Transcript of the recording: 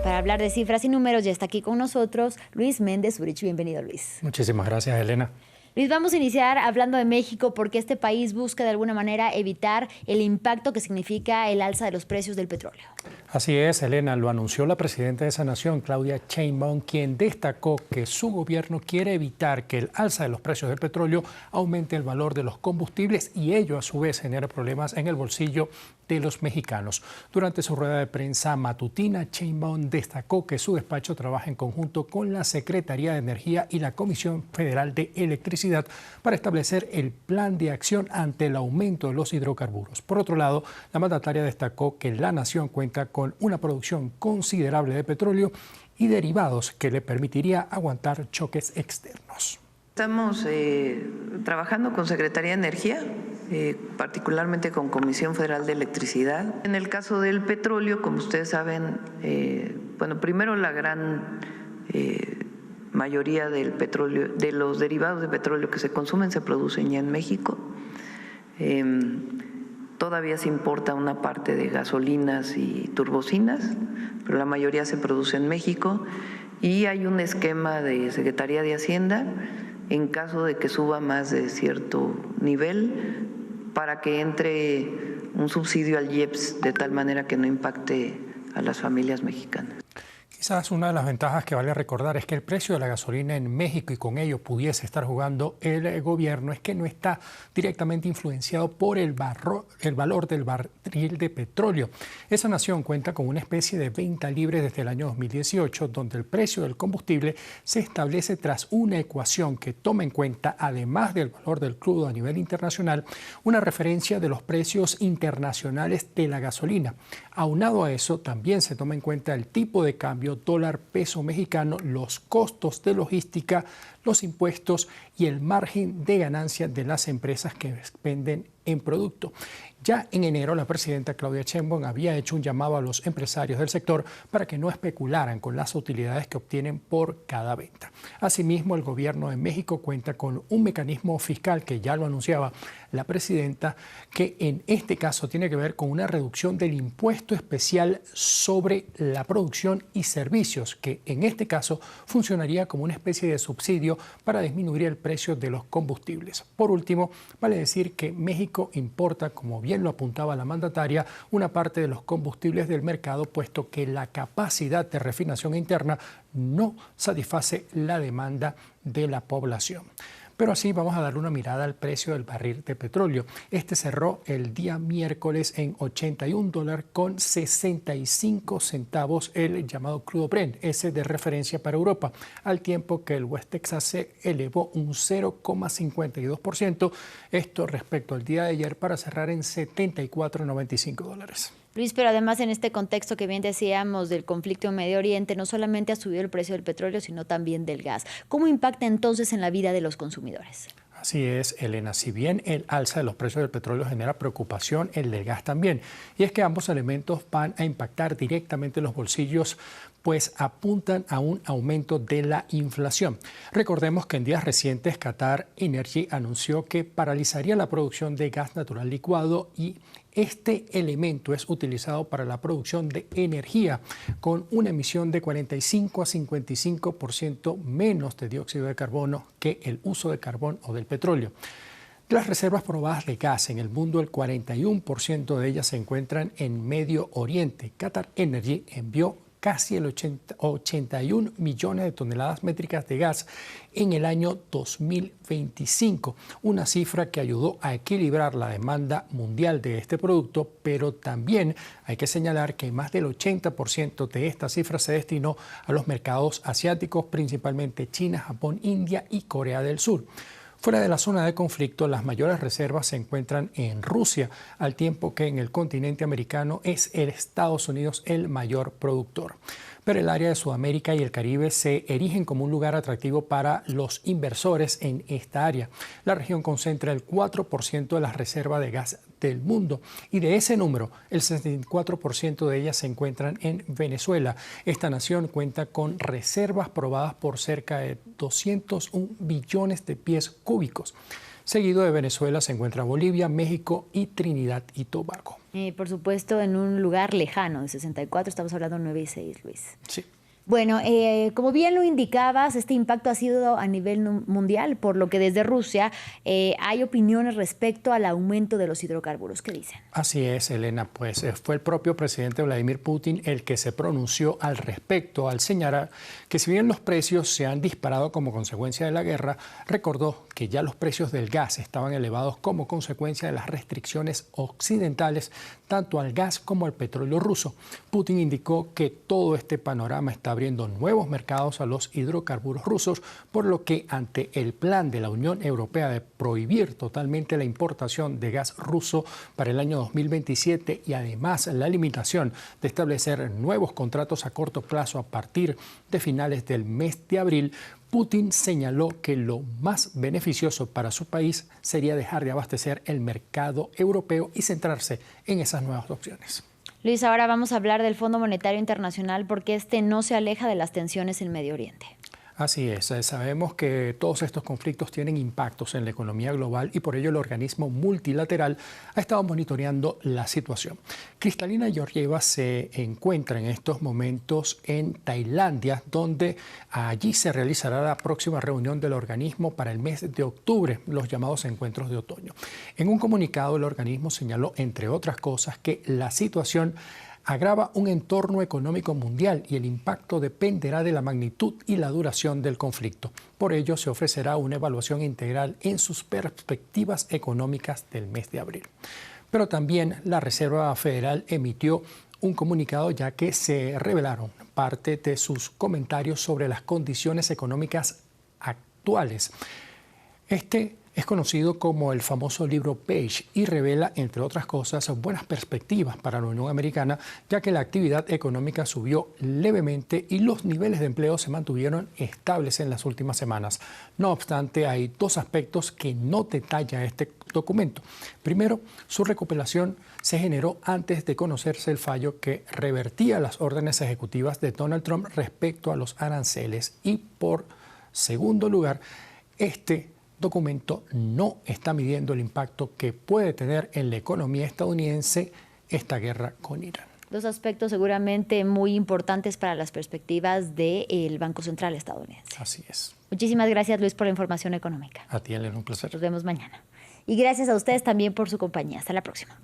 Para hablar de cifras y números ya está aquí con nosotros Luis Méndez Urich. Bienvenido, Luis. Muchísimas gracias, Elena. Luis, vamos a iniciar hablando de México porque este país busca de alguna manera evitar el impacto que significa el alza de los precios del petróleo. Así es, Elena, lo anunció la presidenta de esa nación, Claudia Sheinbaum, quien destacó que su gobierno quiere evitar que el alza de los precios del petróleo aumente el valor de los combustibles y ello a su vez genere problemas en el bolsillo de los mexicanos. Durante su rueda de prensa matutina, Sheinbaum destacó que su despacho trabaja en conjunto con la Secretaría de Energía y la Comisión Federal de Electricidad para establecer el plan de acción ante el aumento de los hidrocarburos. Por otro lado, la mandataria destacó que la nación cuenta con una producción considerable de petróleo y derivados que le permitiría aguantar choques externos. Estamos trabajando con Secretaría de Energía, particularmente con Comisión Federal de Electricidad. En el caso del petróleo, como ustedes saben, primero la gran mayoría del petróleo, de los derivados de petróleo que se consumen, se producen ya en México. Todavía se importa una parte de gasolinas y turbocinas, pero la mayoría se produce en México. Y hay un esquema de Secretaría de Hacienda en caso de que suba más de cierto nivel para que entre un subsidio al IEPS de tal manera que no impacte a las familias mexicanas. Quizás una de las ventajas que vale recordar es que el precio de la gasolina en México y con ello pudiese estar jugando el gobierno es que no está directamente influenciado por el valor del barril de petróleo. Esa nación cuenta con una especie de venta libre desde el año 2018, donde el precio del combustible se establece tras una ecuación que toma en cuenta, además del valor del crudo a nivel internacional, una referencia de los precios internacionales de la gasolina. Aunado a eso, también se toma en cuenta el tipo de cambio dólar peso mexicano, los costos de logística, los impuestos y el margen de ganancia de las empresas que venden en producto. Ya en enero, la presidenta Claudia Sheinbaum había hecho un llamado a los empresarios del sector para que no especularan con las utilidades que obtienen por cada venta. Asimismo, el gobierno de México cuenta con un mecanismo fiscal que ya lo anunciaba la presidenta, que en este caso tiene que ver con una reducción del impuesto especial sobre la producción y servicios, que en este caso funcionaría como una especie de subsidio para disminuir el precio de los combustibles. Por último, vale decir que México importa, como bien lo apuntaba la mandataria, una parte de los combustibles del mercado, puesto que la capacidad de refinación interna no satisface la demanda de la población. Pero así vamos a darle una mirada al precio del barril de petróleo. Este cerró el día miércoles en $81.65 el llamado crudo Brent, ese de referencia para Europa, al tiempo que el West Texas se elevó un 0,52%, esto respecto al día de ayer para cerrar en $74.95. Luis, pero además en este contexto que bien decíamos del conflicto en Medio Oriente, no solamente ha subido el precio del petróleo, sino también del gas. ¿Cómo impacta entonces en la vida de los consumidores? Así es, Elena. Si bien el alza de los precios del petróleo genera preocupación, el del gas también. Y es que ambos elementos van a impactar directamente los bolsillos, pues apuntan a un aumento de la inflación. Recordemos que en días recientes Qatar Energy anunció que paralizaría la producción de gas natural licuado y este elemento es utilizado para la producción de energía con una emisión de 45 a 55% menos de dióxido de carbono que el uso de carbón o del petróleo. De las reservas probadas de gas en el mundo, el 41% de ellas se encuentran en Medio Oriente. Qatar Energy envió casi el 81 millones de toneladas métricas de gas en el año 2025, una cifra que ayudó a equilibrar la demanda mundial de este producto, pero también hay que señalar que más del 80% de esta cifra se destinó a los mercados asiáticos, principalmente China, Japón, India y Corea del Sur. Fuera de la zona de conflicto, las mayores reservas se encuentran en Rusia, al tiempo que en el continente americano es el Estados Unidos el mayor productor. Pero el área de Sudamérica y el Caribe se erigen como un lugar atractivo para los inversores en esta área. La región concentra el 4% de las reservas de gas del mundo y de ese número, el 64% de ellas se encuentran en Venezuela. Esta nación cuenta con reservas probadas por cerca de 201 billones de pies cúbicos. Seguido de Venezuela se encuentra Bolivia, México y Trinidad y Tobago. Por supuesto, en un lugar lejano, de 64, estamos hablando de 9 y 6, Luis. Sí. Bueno, como bien lo indicabas, este impacto ha sido a nivel mundial, por lo que desde Rusia hay opiniones respecto al aumento de los hidrocarburos. ¿Qué dicen? Así es, Elena, pues fue el propio presidente Vladimir Putin el que se pronunció al respecto, al señalar que si bien los precios se han disparado como consecuencia de la guerra, recordó que ya los precios del gas estaban elevados como consecuencia de las restricciones occidentales tanto al gas como al petróleo ruso. Putin indicó que todo este panorama está abriendo nuevos mercados a los hidrocarburos rusos, por lo que ante el plan de la Unión Europea de prohibir totalmente la importación de gas ruso para el año 2027 y además la limitación de establecer nuevos contratos a corto plazo a partir de finales del mes de abril, Putin señaló que lo más beneficioso para su país sería dejar de abastecer el mercado europeo y centrarse en esas nuevas opciones. Luis, ahora vamos a hablar del Fondo Monetario Internacional porque este no se aleja de las tensiones en Medio Oriente. Así es, sabemos que todos estos conflictos tienen impactos en la economía global y por ello el organismo multilateral ha estado monitoreando la situación. Kristalina Georgieva se encuentra en estos momentos en Tailandia, donde allí se realizará la próxima reunión del organismo para el mes de octubre, los llamados encuentros de otoño. En un comunicado, el organismo señaló, entre otras cosas, que la situación agrava un entorno económico mundial y el impacto dependerá de la magnitud y la duración del conflicto. Por ello, se ofrecerá una evaluación integral en sus perspectivas económicas del mes de abril. Pero también la Reserva Federal emitió un comunicado ya que se revelaron parte de sus comentarios sobre las condiciones económicas actuales. Este es conocido como el famoso libro Page y revela, entre otras cosas, buenas perspectivas para la Unión Americana, ya que la actividad económica subió levemente y los niveles de empleo se mantuvieron estables en las últimas semanas. No obstante, hay dos aspectos que no detalla este documento. Primero, su recopilación se generó antes de conocerse el fallo que revertía las órdenes ejecutivas de Donald Trump respecto a los aranceles. Y por segundo lugar, este documento no está midiendo el impacto que puede tener en la economía estadounidense esta guerra con Irán. Dos aspectos seguramente muy importantes para las perspectivas del Banco Central estadounidense. Así es. Muchísimas gracias, Luis, por la información económica. A ti, Elena, un placer. Nos vemos mañana. Y gracias a ustedes también por su compañía. Hasta la próxima.